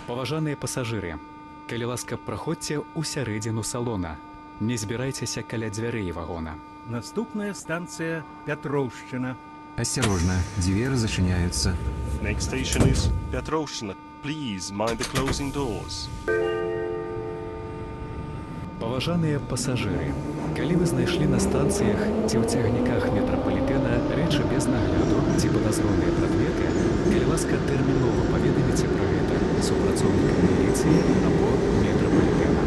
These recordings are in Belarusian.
Паважаныя пасажыры, калі ласка, праходзьце ў сярэдзіну салона. Не збірайцеся каля дзвярэй вагона. Наступная станция Петровщина. Осторожно, двери зачиняются. Next station is Petrovщина. Please mind the closing doors. Паважаныя пасажыры, калі вы знайшлі на станцыях ці ў цягніках метрапалітэна рэчы без нагляду ці падазроныя прадметы, калі ласка, тэрмінова паведаміце пра гэта супрацоўнікам міліцыі або метрапалітэна.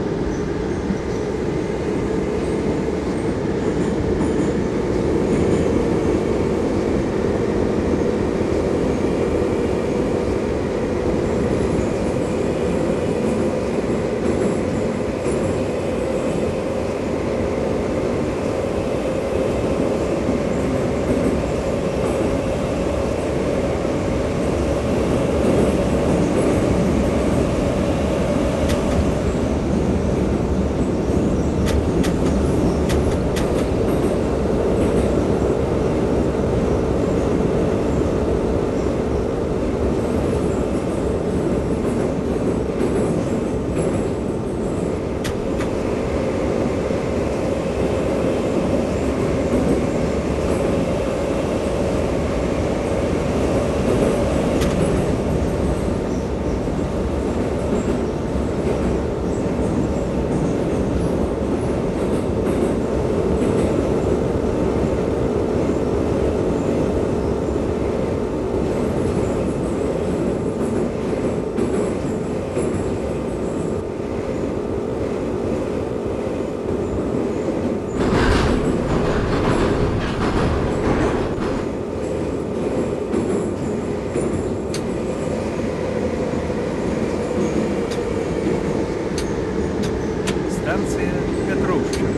Станция Петровщина.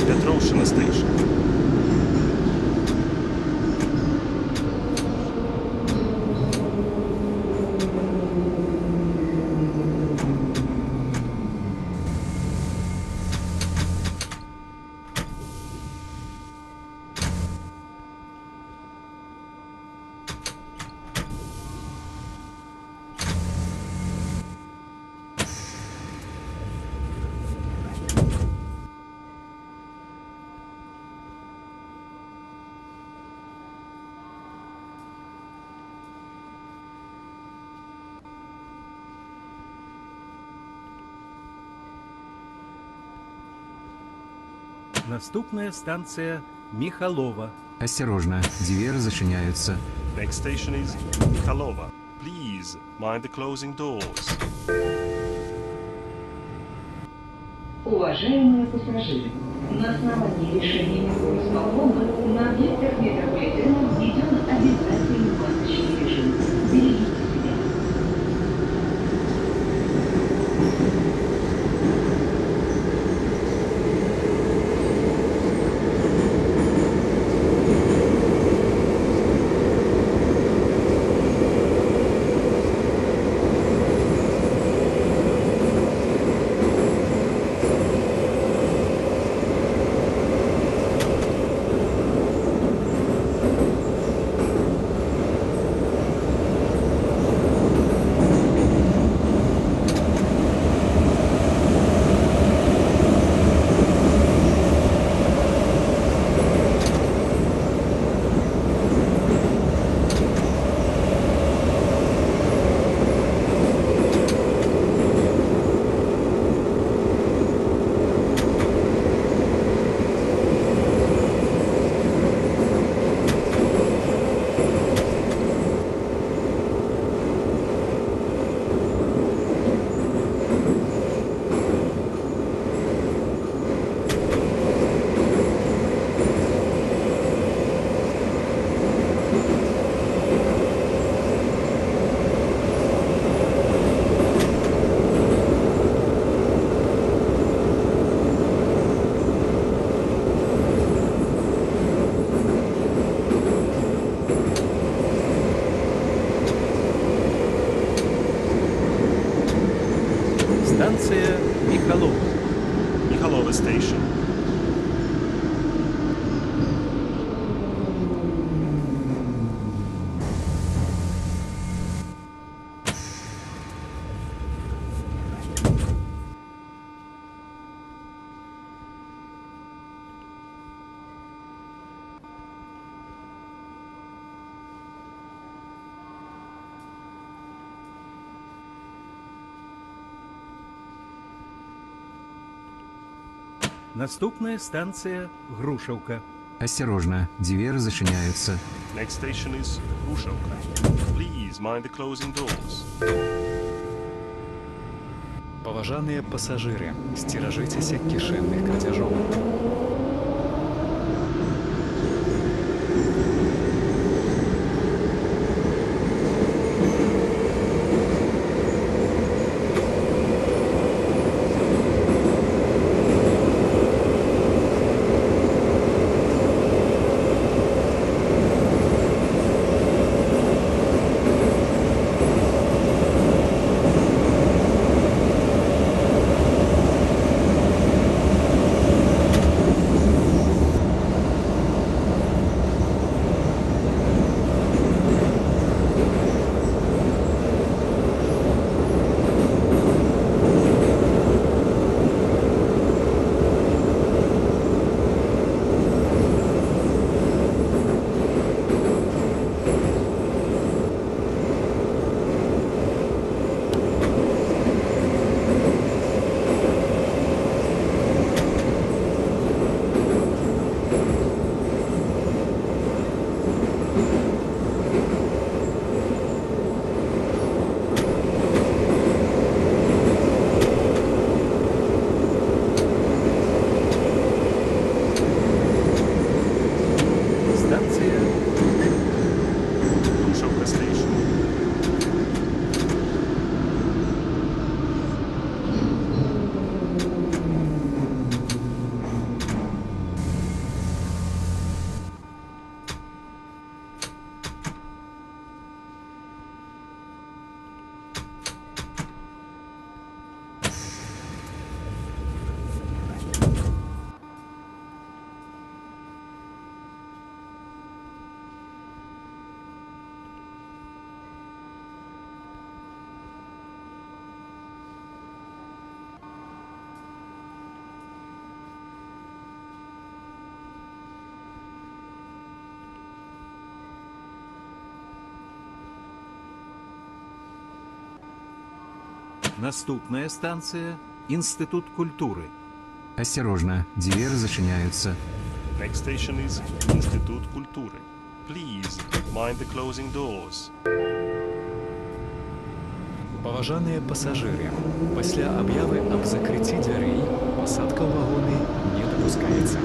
Petrovщина station. Наступная станция Михалова. Осторожно, двери зачиняются. Next station is Mikhalova. Please mind the closing doors. Уважаемые пассажиры, на основании решения исполкома на объектах метрополитена введен обязательный масочный режим. Берегите себя. Станция Михалова. Mikhalova station. Наступная станция Грушевка. Осторожно, двери зачиняются. Next station is Грушевка. Please mind the closing doors. Паважаныя пасажыры, сцеражыцеся кішэнных крадзяжоў. Станция Грушевка station. Наступная станция Институт культуры. Осторожно, двери зачиняются. Next station is Institut Kultury. Please mind the closing doors. Паважаныя пасажыры, пасля аб'явы аб закрыцці дзвярэй пасадка ў вагоны не дапускаецца.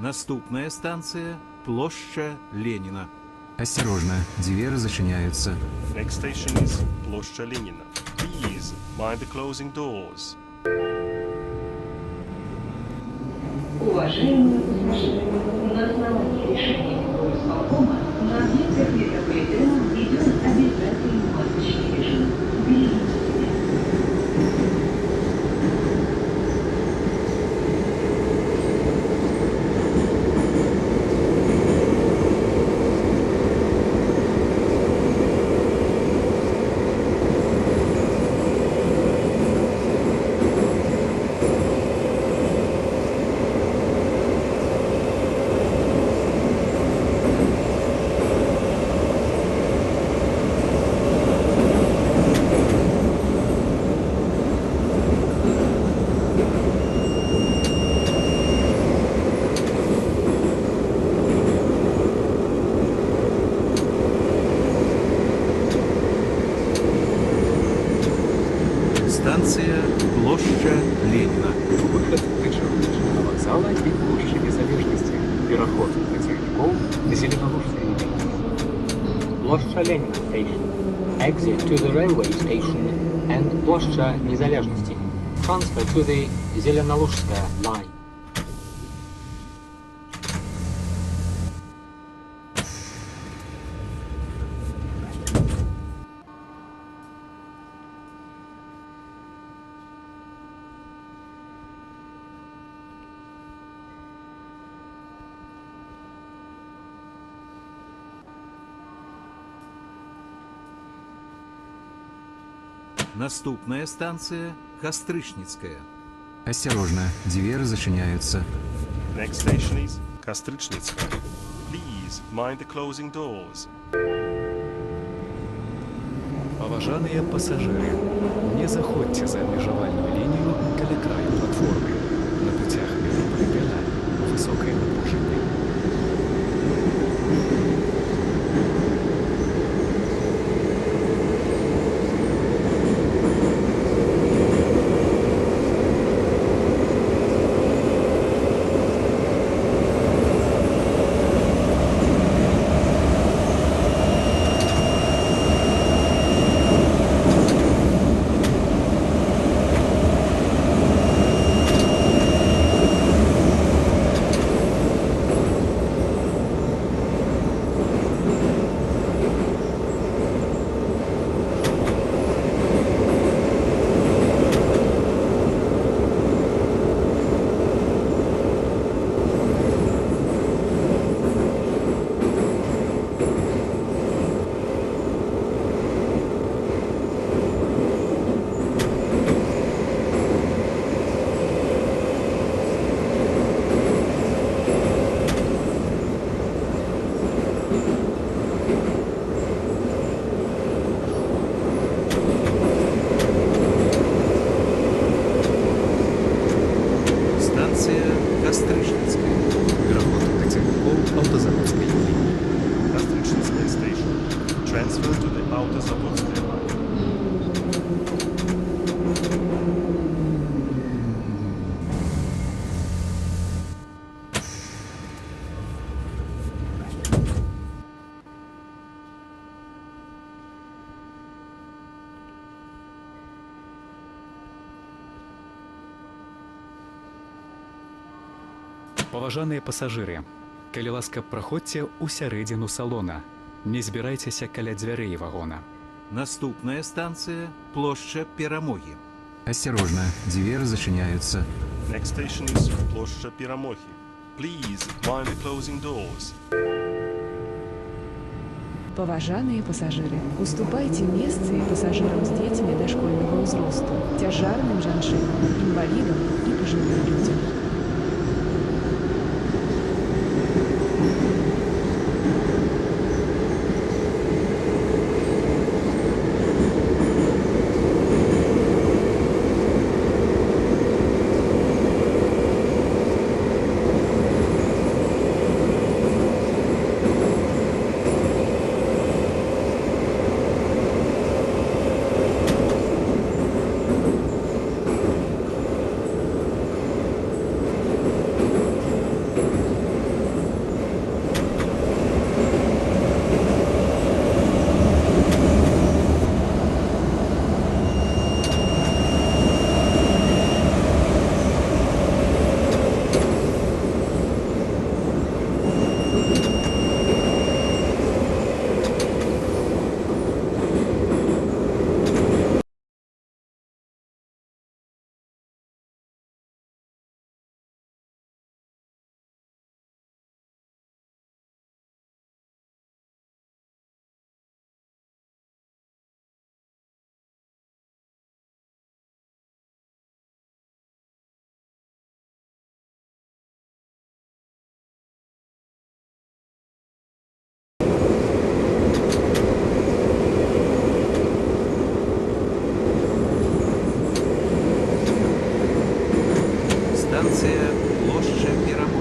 Наступная станция – площадь Ленина. Осторожно, двери зачиняются. Next station is Площадь Ленина. Please mind the closing doors. Уважаемые пассажиры, на основании решения Метроисполкома на объектах метрополитена введен обязательный масочный режим. Берегите себя. Станция площадь Ленина. Выход Печерного вокзала и площади Незалежности. Переход Петербург на Зеленолужской линии. Площадь Ленина station. Exit to the railway station and Площадь Незалежности. Transfer to the Зеленолужская line. Наступная станция – Кострышницкая. Осторожно, двери зачиняются. Next station is Кострычницкая. Please mind the closing doors. Паважаныя пассажыры, не заходзьце за абмежавальную лінію каля краю платформы. На путях метрапалітэна высокае напружанне. Станция Кострышницкая. Пераход Петербург аўтазаводскай лініі. Кострычницкая station. Transfer to the Autozavodskая line. Паважаныя пасажыры, калі ласка, праходзьце ў сярэдзіну салона. Не збірайцеся каля дзвярэй вагона. Наступная станция – площадь Перамоги. Осторожно, двери зачиняются. Next station is Площадь Перамохи. Please mind the closing doors. Паважаныя пасажыры, уступайце месцы пасажырам з дзецьмі дашкольнага ўзросту, цяжарным жанчынам, інвалідам і пажылым людзям. Станція Площа Перамоги.